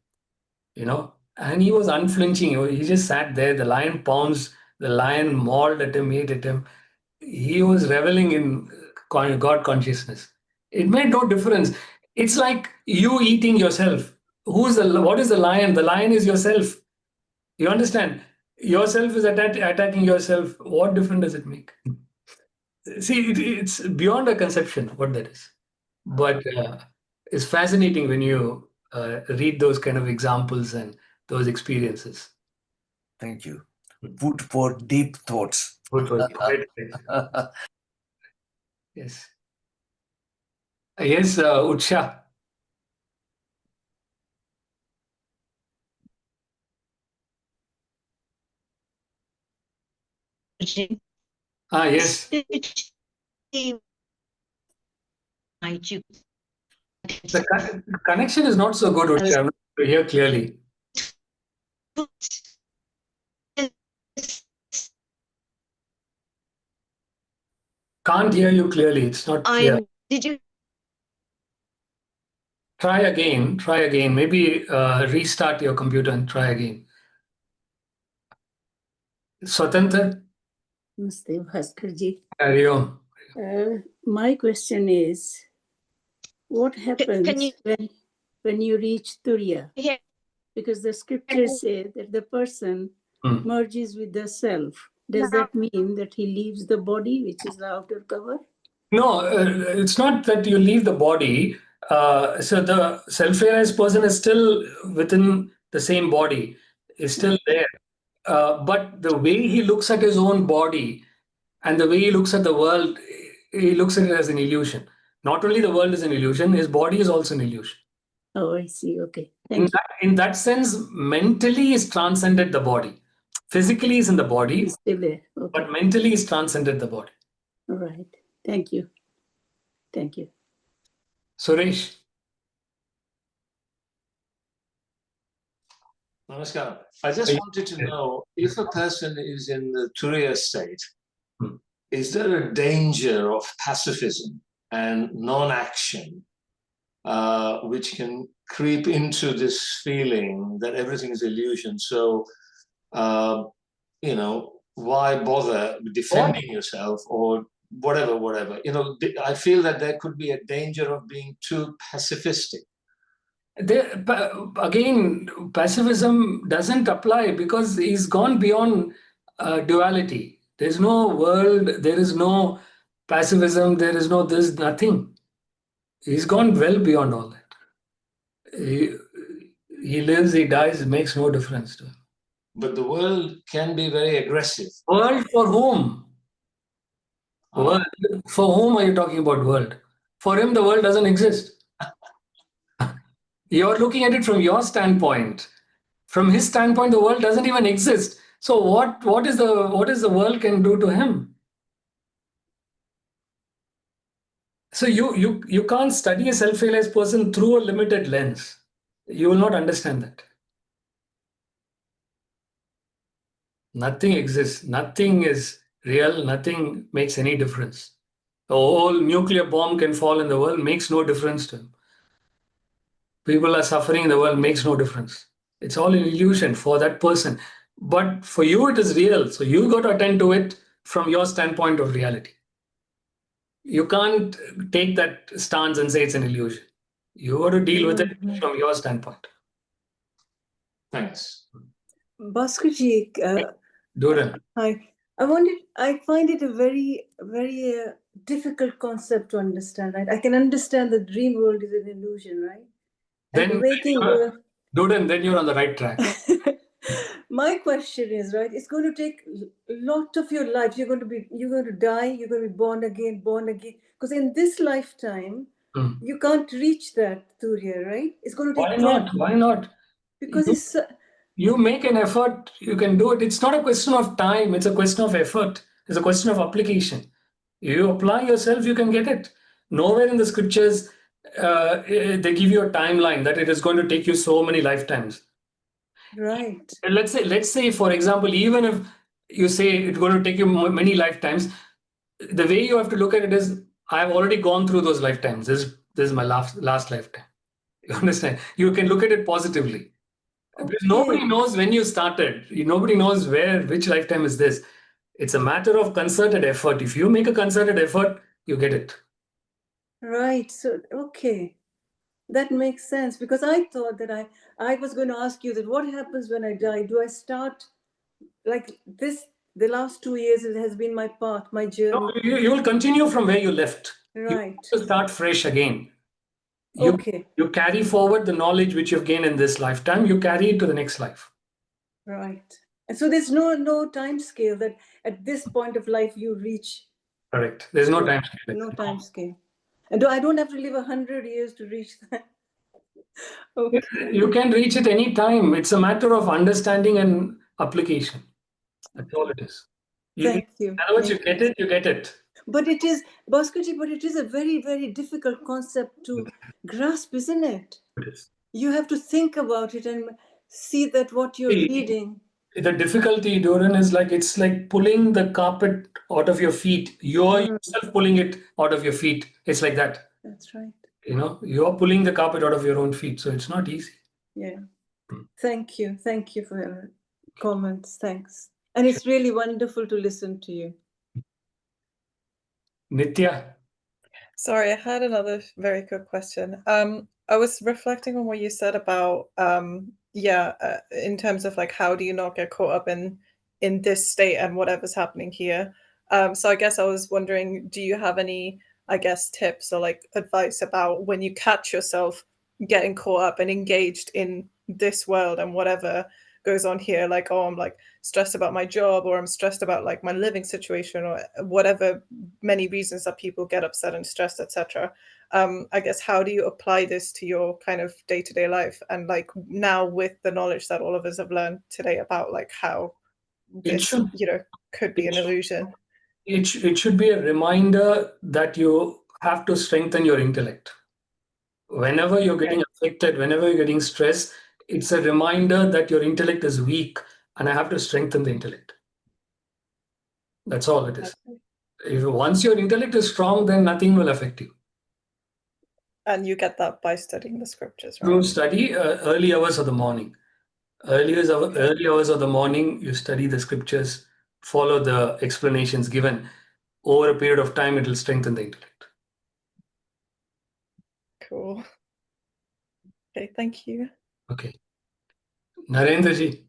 and he was unflinching. He just sat there. The lion pounced, the lion mauled at him, ate at him. He was reveling in God consciousness. It made no difference. It's like you eating yourself. What is the lion? The lion is yourself. You understand? Yourself is attacking yourself. What difference does it make? See, it's beyond a conception what that is. But it's fascinating when you read those kind of examples and those experiences. Thank you. Food for deep thoughts. Food for yes. Yes, Utsha. Yes. The connection is not so good, Utsha. I'm not able to hear clearly. Can't hear you clearly. It's not clear. Did you? Try again. Maybe restart your computer and try again. Swatantra? Namaste, Bhaskarji. Carry on. My question is, what happens when you reach Turiya? Yeah. Because the scriptures say that the person merges with the self. Does that mean that he leaves the body, which is the outer cover? No, it's not that you leave the body. So the self-realized person is still within the same body, is still there. But the way he looks at his own body and the way he looks at the world, he looks at it as an illusion. Not only the world is an illusion, his body is also an illusion. Oh, I see. Okay. Thank you. In that sense, mentally he's transcended the body. Physically he's in the body, He's still there. Okay. but mentally he's transcended the body. All right. Thank you. Thank you. Suresh. Namaskar. I just wanted to know, if a person is in the Turiya state, is there a danger of pacifism and non-action which can creep into this feeling that everything is illusion? So, why bother defending yourself or whatever? I feel that there could be a danger of being too pacifistic. Again, pacifism doesn't apply because he's gone beyond duality. There's no world, there is no pacifism, there is no this, nothing. He's gone well beyond all that. He lives, he dies, it makes no difference to him. But the world can be very aggressive. World for whom? World. For whom are you talking about world? For him, the world doesn't exist. You're looking at it from your standpoint. From his standpoint, the world doesn't even exist. So what is the world can do to him? So you can't study a self-realized person through a limited lens. You will not understand that. Nothing exists. Nothing is real. Nothing makes any difference. The whole nuclear bomb can fall in the world, makes no difference to him. People are suffering in the world, makes no difference. It's all an illusion for that person. But for you, it is real. So you got to attend to it from your standpoint of reality. You can't take that stance and say it's an illusion. You got to deal with it from your standpoint. Thanks. Bhaskarji, Duran. I find it a very, very difficult concept to understand. Right? I can understand the dream world is an illusion, right? Then you're on the right track. My question is, right, it's going to take a lot of your life. You're going to die, you're going to be born again. Because in this lifetime, you can't reach that Turiya, right? It's going to take Why not? Because you make an effort, you can do it. It's not a question of time, it's a question of effort. It's a question of application. You apply yourself, you can get it. Nowhere in the scriptures they give you a timeline that it is going to take you so many lifetimes. Right. Let's say, for example, even if you say it's going to take you many lifetimes, the way you have to look at it is, I've already gone through those lifetimes. This is my last lifetime. You understand? You can look at it positively. Because nobody knows when you started. Nobody knows which lifetime is this. It's a matter of concerted effort. If you make a concerted effort, you get it. Right. So, okay. That makes sense, because I thought that I was going to ask you that what happens when I die? Do I start like this? The last 2 years it has been my path, my journey. No, you will continue from where you left. Right. You start fresh again. Okay. You carry forward the knowledge which you've gained in this lifetime. You carry it to the next life. Right. And so there's no time scale that at this point of life you reach. Correct. There's no time scale. No time scale. And I don't have to live 100 years to reach that. Okay. You can reach it any time. It's a matter of understanding and application. That's all it is. Thank you. In other words, you get it, you get it. But it is, Bhaskarji, but it is a very, very difficult concept to grasp, isn't it? It is. You have to think about it and see that what you're reading. The difficulty, Doran, is it's like pulling the carpet out of your feet. You're yourself pulling it out of your feet. It's like that. That's right. You're pulling the carpet out of your own feet. So it's not easy. Yeah. Thank you. Thank you for your comments. Thanks. And it's really wonderful to listen to you. Nitya. Sorry, I had another very quick question. I was reflecting on what you said about, in terms of how do you not get caught up in this state and whatever's happening here. So I guess I was wondering, do you have any, tips or advice about when you catch yourself getting caught up and engaged in this world and whatever goes on here, I'm stressed about my job, or I'm stressed about my living situation, or whatever many reasons that people get upset and stressed, etc. I guess, how do you apply this to your kind of day-to-day life, and now with the knowledge that all of us have learned today about how this could be an illusion? It should be a reminder that you have to strengthen your intellect. Whenever you're getting affected, whenever you're getting stressed, it's a reminder that your intellect is weak and I have to strengthen the intellect. That's all it is. Once your intellect is strong, then nothing will affect you. And you get that by studying the scriptures, right? Through study early hours of the morning. Early hours of the morning, you study the scriptures, follow the explanations given. Over a period of time, it will strengthen the intellect. Cool. Okay, thank you. Okay. Narendraji.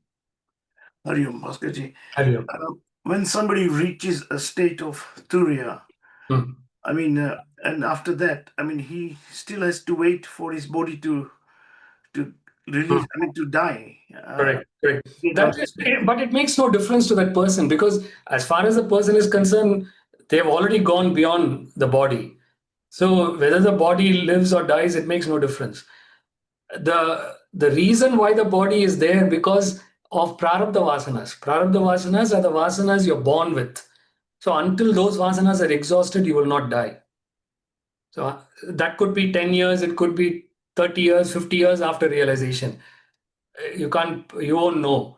Hariom, Bhaskarji. Hariom. When somebody reaches a state of Turiya, and after that, he still has to wait for his body to release, to die. Correct. But it makes no difference to that person, because as far as the person is concerned, they've already gone beyond the body. So whether the body lives or dies, it makes no difference. The reason why the body is there because of prarabdha vasanas. Prarabdha vasanas are the vasanas you're born with. So until those vasanas are exhausted, you will not die. So that could be 10 years, it could be 30 years, 50 years after realization. You won't know.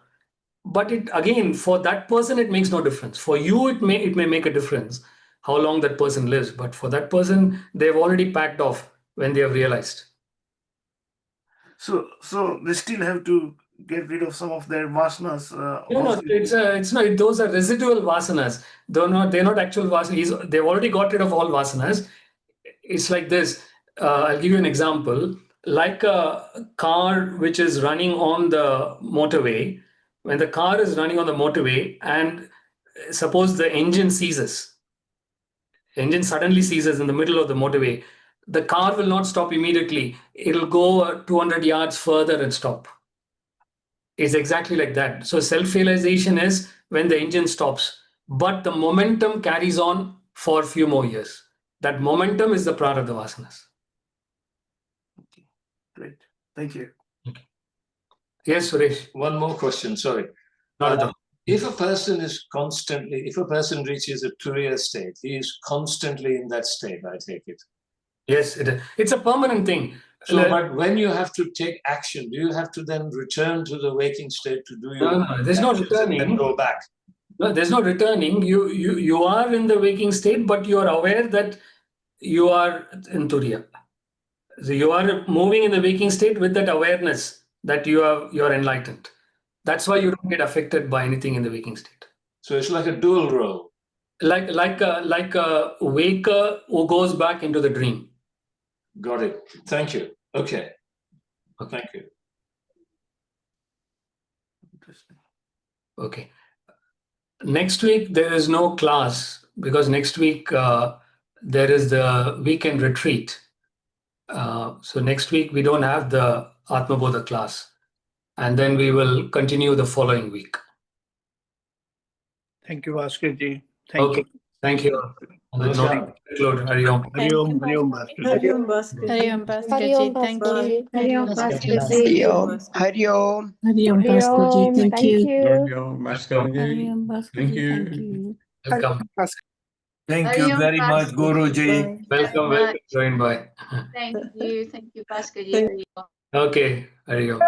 But again, for that person, it makes no difference. For you, it may make a difference how long that person lives. But for that person, they've already packed off when they have realized. So they still have to get rid of some of their vasanas. No, it's not. Those are residual vasanas. They're not actual vasanas. They've already got rid of all vasanas. It's like this. I'll give you an example. Like a car which is running on the motorway. When the car is running on the motorway and suppose the engine ceases, engine suddenly ceases in the middle of the motorway, the car will not stop immediately. It'll go 200 yards further and stop. It's exactly like that. So self-realization is when the engine stops, but the momentum carries on for a few more years. That momentum is the prarabdha vasanas. Okay, great. Thank you. Okay. Yes, Suresh. One more question, sorry. If a person reaches a Turiya state, he is constantly in that state, I take it. Yes, it's a permanent thing. So, but when you have to take action, do you have to then return to the waking state to do your No, there's no returning. and go back? No, there's no returning. You are in the waking state, but you are aware that you are in Turiya. So you are moving in the waking state with that awareness that you are enlightened. That's why you don't get affected by anything in the waking state. So it's like a dual role. Like a waker who goes back into the dream. Got it. Thank you. Okay. Thank you. Interesting. Okay. Next week, there is no class because next week there is the weekend retreat. So next week, we don't have the Atmabodha class. And then we will continue the following week. Thank you, Bhaskarji. Thank you. Thank you. On that note, conclude. Hari Om. Hari Om, Hari Om, Bhaskarji. Hari Om Bhaskarji. Hari Om Bhaskarji. Thank you. Hari Om Bhaskarji. Hari Om. Hari Om. Hari Om Bhaskarji. Thank you. Hari Om, Bhaskarji. Hari Om Bhaskarji. Thank you. Welcome. Thank you very much, Guruji. Welcome, Join. Bye. Thank you, Bhaskarji. Okay, Hari Om.